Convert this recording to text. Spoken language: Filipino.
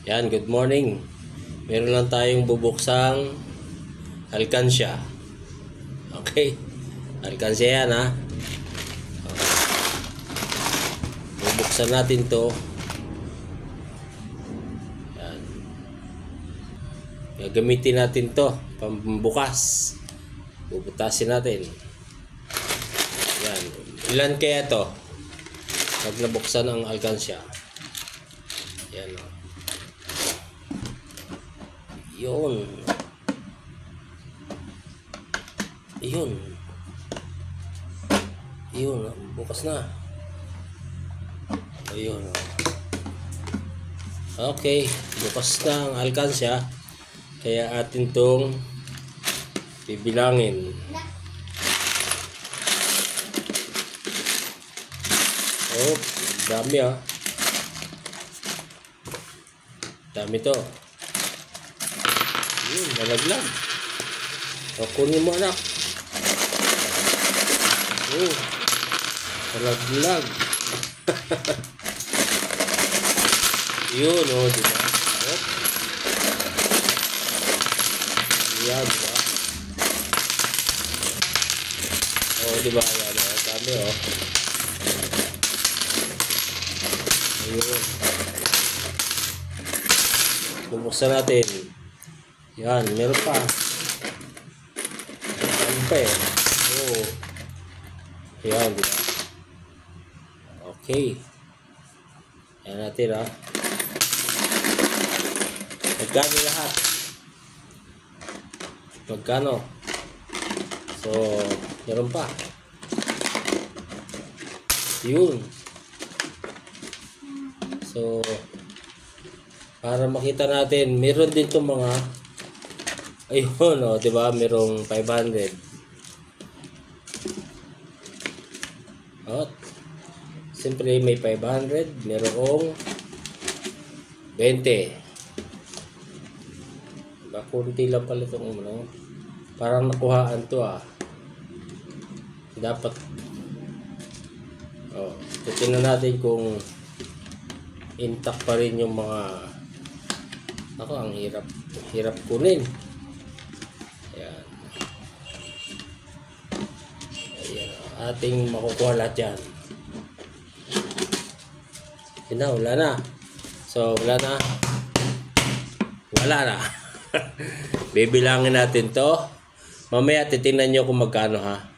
Yan, good morning. Meron lang tayong bubuksang alkansya. Okay. Alkansya yan, ha. Okay. Bubuksan natin to. Yan. Gagamitin natin to pambukas. Bubutasin natin. Yan. Ilan kaya to? Pag nabuksan ang alkansya. Yan, o. Yun. Yun. Yun. Bukas na. Ayun. Okay. Bukas na ang alkansya. Kaya atin tong bibilangin. Oh, dami, ah. Dami to. Yun, nalaglag. O, kunin mo, anak. Oh, nalaglag. Yun, o, diba? Oh. Yan, diba? O, diba? Yan, o. Dami, o. Ayun. Bubuksan natin. Yan, meron pa. Meron pa eh. Oo. Yan, diba? Okay. Yan natin, ha. Magkano lahat? Magkano? So, meron pa. Yun. So, para makita natin, meron din itong mga ayun, o, diba? Merong 500. At siyempre may 500, merong 20. Diba? Kunti lang pala itong ano. Parang nakuhaan to, ah. Dapat titignan natin kung intact pa rin yung mga ang hirap kunin. Ayan. Ayan. Ating makukuha lahat yan. Yun na, wala na. So, wala na. Wala na. Bibilangin natin to. Mamaya titingnan nyo kung magkano, ha.